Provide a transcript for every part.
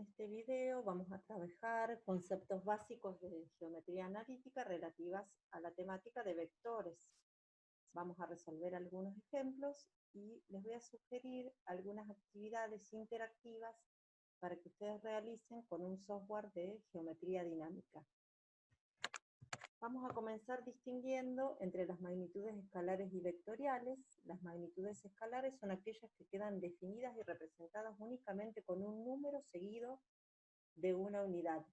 este video vamos a trabajar conceptos básicos de geometría analítica relativas a la temática de vectores. Vamos a resolver algunos ejemplos y les voy a sugerir algunas actividades interactivas para que ustedes realicen con un software de geometría dinámica. Vamos a comenzar distinguiendo entre las magnitudes escalares y vectoriales. Las magnitudes escalares son aquellas que quedan definidas y representadas únicamente con un número seguido de una unidad,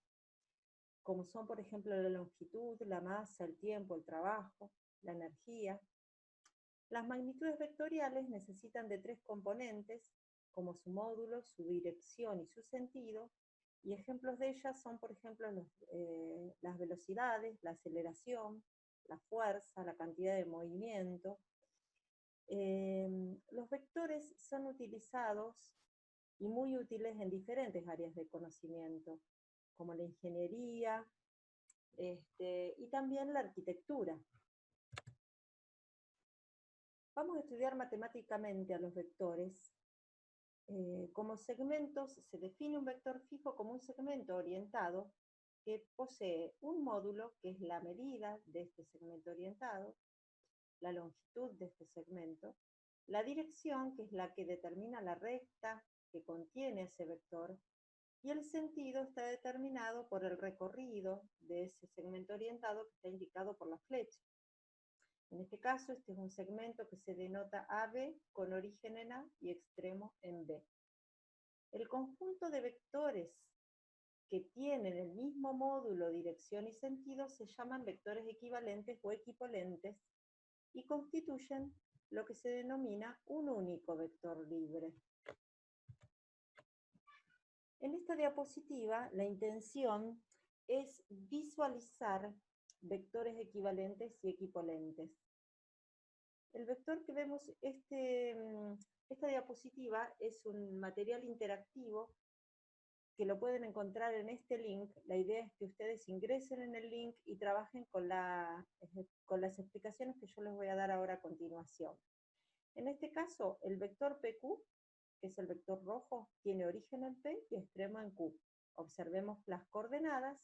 como son, por ejemplo, la longitud, la masa, el tiempo, el trabajo, la energía. Las magnitudes vectoriales necesitan de tres componentes, como su módulo, su dirección y su sentido, y ejemplos de ellas son, por ejemplo, las velocidades, la aceleración, la fuerza, la cantidad de movimiento. Los vectores son utilizados y muy útiles en diferentes áreas de conocimiento, como la ingeniería y también la arquitectura. Vamos a estudiar matemáticamente a los vectores. Como segmentos, se define un vector fijo como un segmento orientado que posee un módulo, que es la medida de este segmento orientado, la longitud de este segmento, la dirección, que es la que determina la recta que contiene ese vector, y el sentido está determinado por el recorrido de ese segmento orientado que está indicado por la flecha. En este caso, este es un segmento que se denota AB con origen en A y extremo en B. El conjunto de vectores que tienen el mismo módulo, dirección y sentido se llaman vectores equivalentes o equipolentes y constituyen lo que se denomina un único vector libre. En esta diapositiva, la intención es visualizar vectores equivalentes y equipolentes. El vector que vemos, esta diapositiva es un material interactivo que lo pueden encontrar en este link. La idea es que ustedes ingresen en el link y trabajen con las explicaciones que yo les voy a dar ahora a continuación. En este caso, el vector PQ, que es el vector rojo, tiene origen en P y extremo en Q. Observemos las coordenadas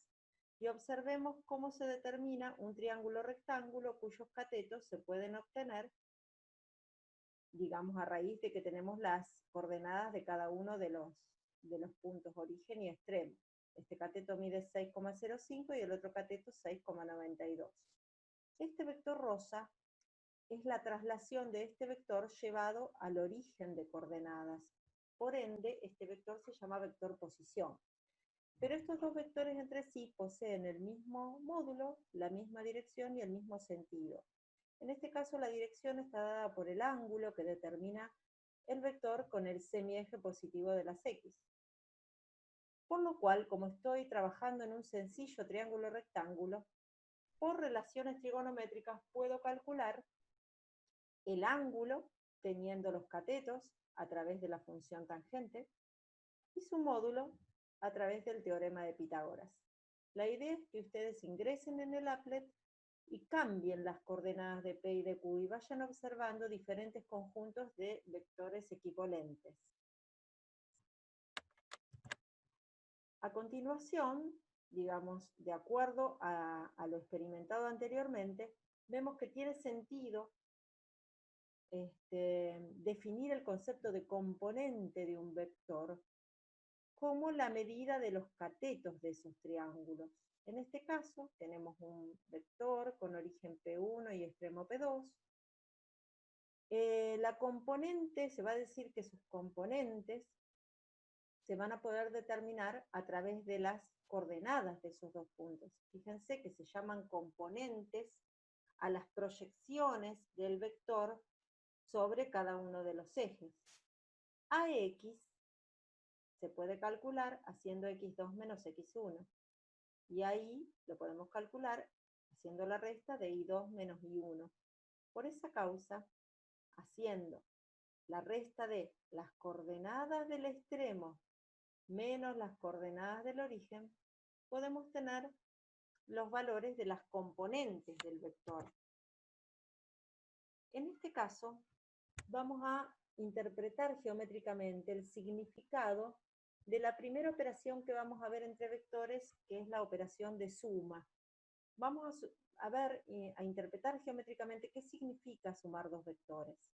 y observemos cómo se determina un triángulo rectángulo cuyos catetos se pueden obtener, digamos, a raíz de que tenemos las coordenadas de cada uno de los puntos origen y extremo. Este cateto mide 6,05 y el otro cateto 6,92. Este vector rosa es la traslación de este vector llevado al origen de coordenadas. Por ende, este vector se llama vector posición. Pero estos dos vectores entre sí poseen el mismo módulo, la misma dirección y el mismo sentido. En este caso, la dirección está dada por el ángulo que determina el vector con el semieje positivo de las X. Por lo cual, como estoy trabajando en un sencillo triángulo rectángulo, por relaciones trigonométricas puedo calcular el ángulo teniendo los catetos a través de la función tangente y su módulo a través del teorema de Pitágoras. La idea es que ustedes ingresen en el applet y cambien las coordenadas de P y de Q y vayan observando diferentes conjuntos de vectores equipolentes. A continuación, digamos, de acuerdo a lo experimentado anteriormente, vemos que tiene sentido definir el concepto de componente de un vector como la medida de los catetos de esos triángulos. En este caso, tenemos un vector con origen P1 y extremo P2. La componente, se va a decir que sus componentes se van a poder determinar a través de las coordenadas de esos dos puntos. Fíjense que se llaman componentes a las proyecciones del vector sobre cada uno de los ejes. AX se puede calcular haciendo x2 menos x1. Y ahí lo podemos calcular haciendo la resta de y2 menos y1. Por esa causa, haciendo la resta de las coordenadas del extremo menos las coordenadas del origen, podemos tener los valores de las componentes del vector. En este caso, vamos a interpretar geométricamente el significado de la primera operación que vamos a ver entre vectores, que es la operación de suma. Vamos a ver, a interpretar geométricamente qué significa sumar dos vectores.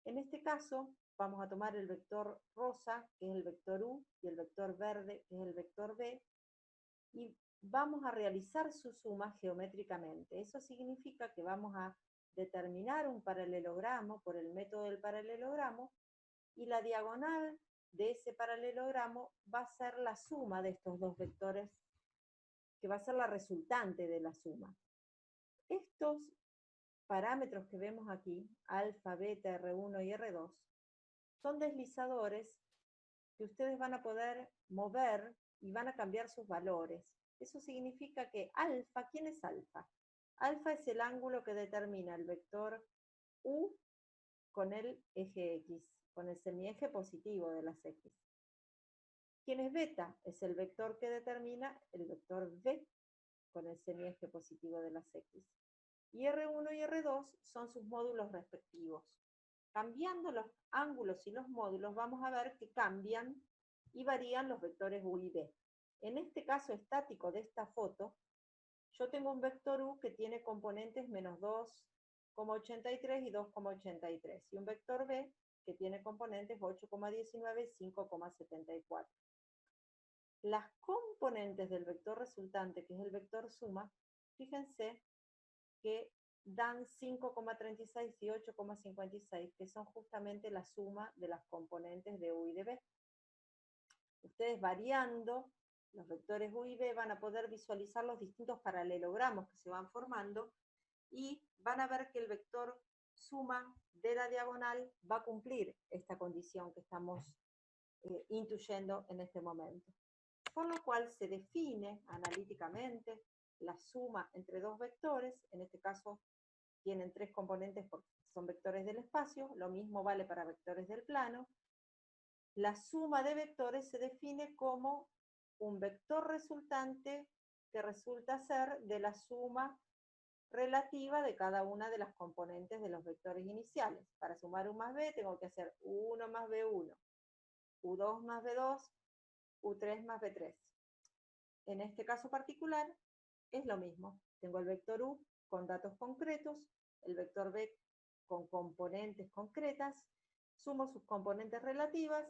En este caso, vamos a tomar el vector rosa, que es el vector U, y el vector verde, que es el vector B, y vamos a realizar su suma geométricamente. Eso significa que vamos a determinar un paralelogramo por el método del paralelogramo, y la diagonal de ese paralelogramo va a ser la suma de estos dos vectores, que va a ser la resultante de la suma. Estos parámetros que vemos aquí, alfa, beta, R1 y R2, son deslizadores que ustedes van a poder mover y van a cambiar sus valores. Eso significa que alfa, ¿quién es alfa? Alfa es el ángulo que determina el vector U con el eje X, con el semieje positivo de las X. ¿Quién es beta? Es el vector que determina el vector B con el semieje positivo de las X. Y R1 y R2 son sus módulos respectivos. Cambiando los ángulos y los módulos, vamos a ver que cambian y varían los vectores U y B. En este caso estático de esta foto, yo tengo un vector U que tiene componentes menos 2,83 y 2,83, y un vector B que tiene componentes 8,19 y 5,74. Las componentes del vector resultante, que es el vector suma, fíjense que dan 5,36 y 8,56, que son justamente la suma de las componentes de U y de B. Ustedes variando los vectores U y B van a poder visualizar los distintos paralelogramos que se van formando, y van a ver que el vector suma de la diagonal va a cumplir esta condición que estamos intuyendo en este momento. Por lo cual se define analíticamente la suma entre dos vectores, en este caso tienen tres componentes porque son vectores del espacio, lo mismo vale para vectores del plano. La suma de vectores se define como un vector resultante que resulta ser de la suma relativa de cada una de las componentes de los vectores iniciales. Para sumar U más B tengo que hacer U1 más B1, U2 más B2, U3 más B3. En este caso particular es lo mismo. Tengo el vector U con datos concretos, el vector B con componentes concretas, sumo sus componentes relativas,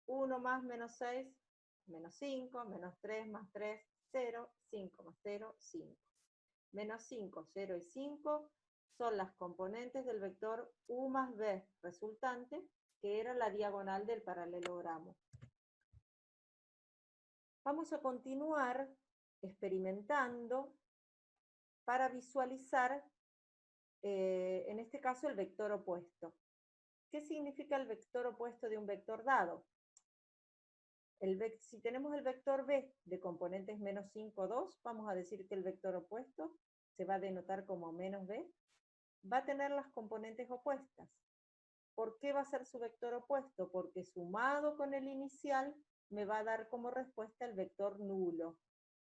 1 más menos 6, menos 5, menos 3 más 3, 0, 5 más 0, 5. Menos 5, 0 y 5 son las componentes del vector U más B resultante, que era la diagonal del paralelogramo. Vamos a continuar experimentando para visualizar, en este caso, el vector opuesto. ¿Qué significa el vector opuesto de un vector dado? Si tenemos el vector B de componentes menos 5, 2, vamos a decir que el vector opuesto se va a denotar como menos B, va a tener las componentes opuestas. ¿Por qué va a ser su vector opuesto? Porque sumado con el inicial me va a dar como respuesta el vector nulo,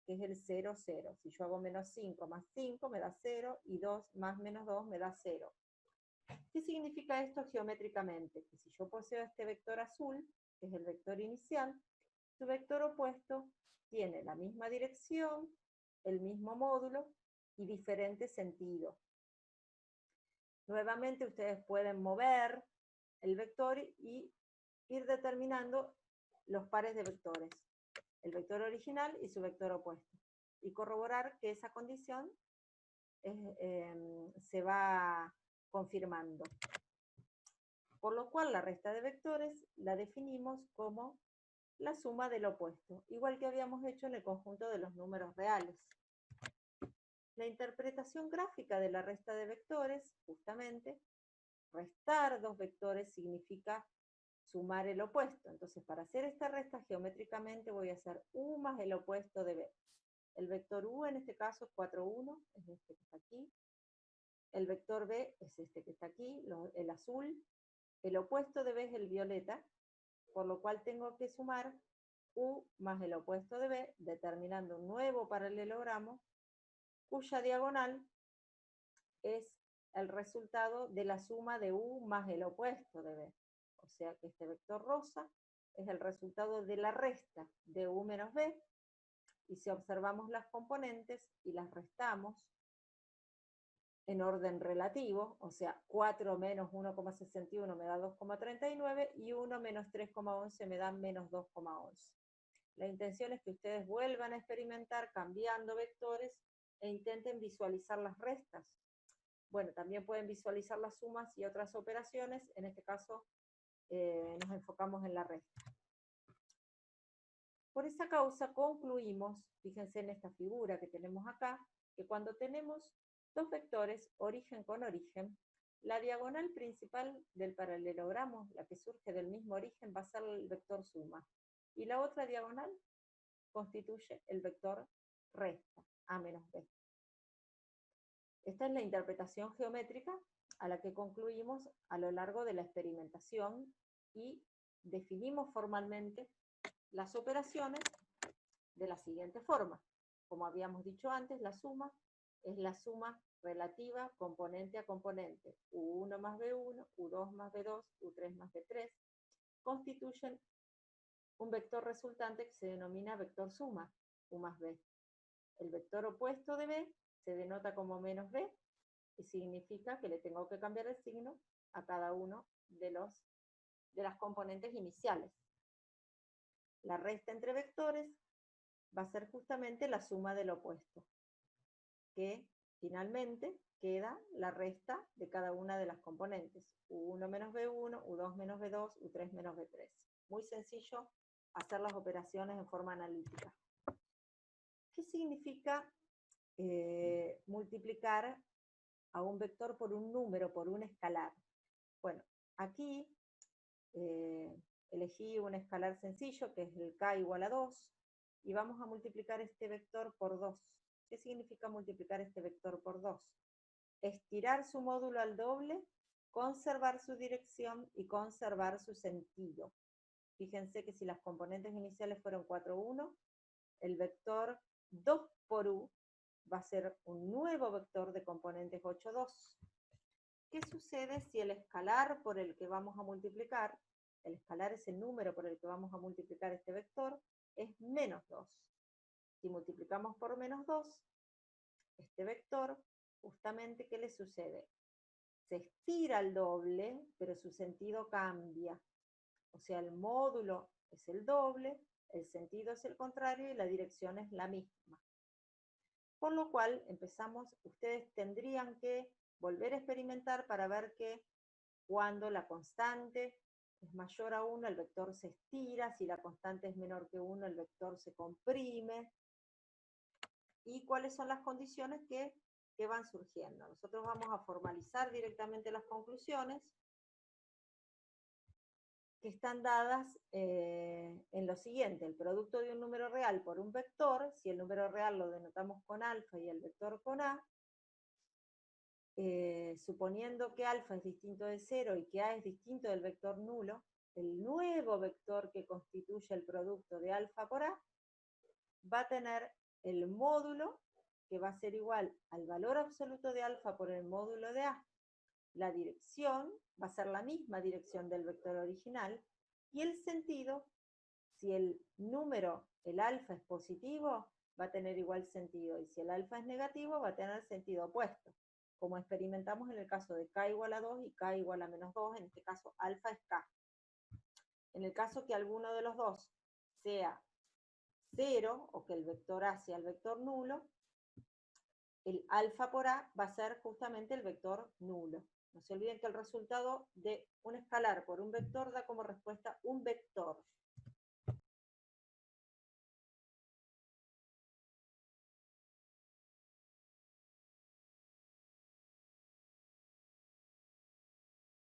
que es el 0, 0. Si yo hago menos 5 más 5 me da 0, y 2 más menos 2 me da 0. ¿Qué significa esto geométricamente? Que si yo poseo este vector azul, que es el vector inicial, su vector opuesto tiene la misma dirección, el mismo módulo y diferente sentido. Nuevamente ustedes pueden mover el vector y ir determinando los pares de vectores, el vector original y su vector opuesto, y corroborar que esa condición se va confirmando. Por lo cual la resta de vectores la definimos como la suma del opuesto, igual que habíamos hecho en el conjunto de los números reales. La interpretación gráfica de la resta de vectores, justamente, restar dos vectores significa sumar el opuesto. Entonces, para hacer esta resta geométricamente voy a hacer U más el opuesto de B. El vector U en este caso es 4, 1, es este que está aquí. El vector B es este que está aquí, el azul. El opuesto de B es el violeta, por lo cual tengo que sumar U más el opuesto de B, determinando un nuevo paralelogramo, cuya diagonal es el resultado de la suma de U más el opuesto de B. O sea que este vector rosa es el resultado de la resta de U menos B, y si observamos las componentes y las restamos en orden relativo, o sea, 4 menos 1,61 me da 2,39 y 1 menos 3,11 me da menos 2,11. La intención es que ustedes vuelvan a experimentar cambiando vectores e intenten visualizar las restas. Bueno, también pueden visualizar las sumas y otras operaciones, en este caso nos enfocamos en la resta. Por esa causa concluimos, fíjense en esta figura que tenemos acá, que cuando tenemos dos vectores, origen con origen, la diagonal principal del paralelogramo, la que surge del mismo origen, va a ser el vector suma. Y la otra diagonal constituye el vector resta, A menos B. Esta es la interpretación geométrica a la que concluimos a lo largo de la experimentación y definimos formalmente las operaciones de la siguiente forma. Como habíamos dicho antes, la suma es la suma relativa componente a componente. U1 más B1, U2 más B2, U3 más B3 constituyen un vector resultante que se denomina vector suma, U más B. El vector opuesto de B se denota como menos B y significa que le tengo que cambiar el signo a cada uno de las componentes iniciales. La resta entre vectores va a ser justamente la suma del opuesto, que finalmente queda la resta de cada una de las componentes. U1 menos B1, U2 menos B2, U3 menos B3. Muy sencillo hacer las operaciones en forma analítica. ¿Qué significa multiplicar a un vector por un número, por un escalar? Bueno, aquí elegí un escalar sencillo, que es el k igual a 2, y vamos a multiplicar este vector por 2. ¿Qué significa multiplicar este vector por 2? Estirar su módulo al doble, conservar su dirección y conservar su sentido. Fíjense que si las componentes iniciales fueron 4, 1, el vector 2 por U va a ser un nuevo vector de componentes 8, 2. ¿Qué sucede si el escalar por el que vamos a multiplicar, el escalar es el número por el que vamos a multiplicar este vector, es menos 2? Si multiplicamos por menos 2, este vector, justamente, ¿qué le sucede? Se estira al doble, pero su sentido cambia. O sea, el módulo es el doble, el sentido es el contrario y la dirección es la misma. Por lo cual, ustedes tendrían que volver a experimentar para ver que cuando la constante es mayor a 1, el vector se estira, si la constante es menor que 1, el vector se comprime, y cuáles son las condiciones que van surgiendo. Nosotros vamos a formalizar directamente las conclusiones que están dadas en lo siguiente: el producto de un número real por un vector, si el número real lo denotamos con alfa y el vector con a, suponiendo que alfa es distinto de 0 y que a es distinto del vector nulo, el nuevo vector que constituye el producto de alfa por a va a tener el módulo que va a ser igual al valor absoluto de alfa por el módulo de a. La dirección va a ser la misma dirección del vector original, y el sentido, si el número, el alfa, es positivo, va a tener igual sentido, y si el alfa es negativo, va a tener sentido opuesto, como experimentamos en el caso de k igual a 2 y k igual a menos 2, en este caso alfa es k. En el caso que alguno de los dos sea 0, o que el vector a sea el vector nulo, el alfa por a va a ser justamente el vector nulo. No se olviden que el resultado de un escalar por un vector da como respuesta un vector.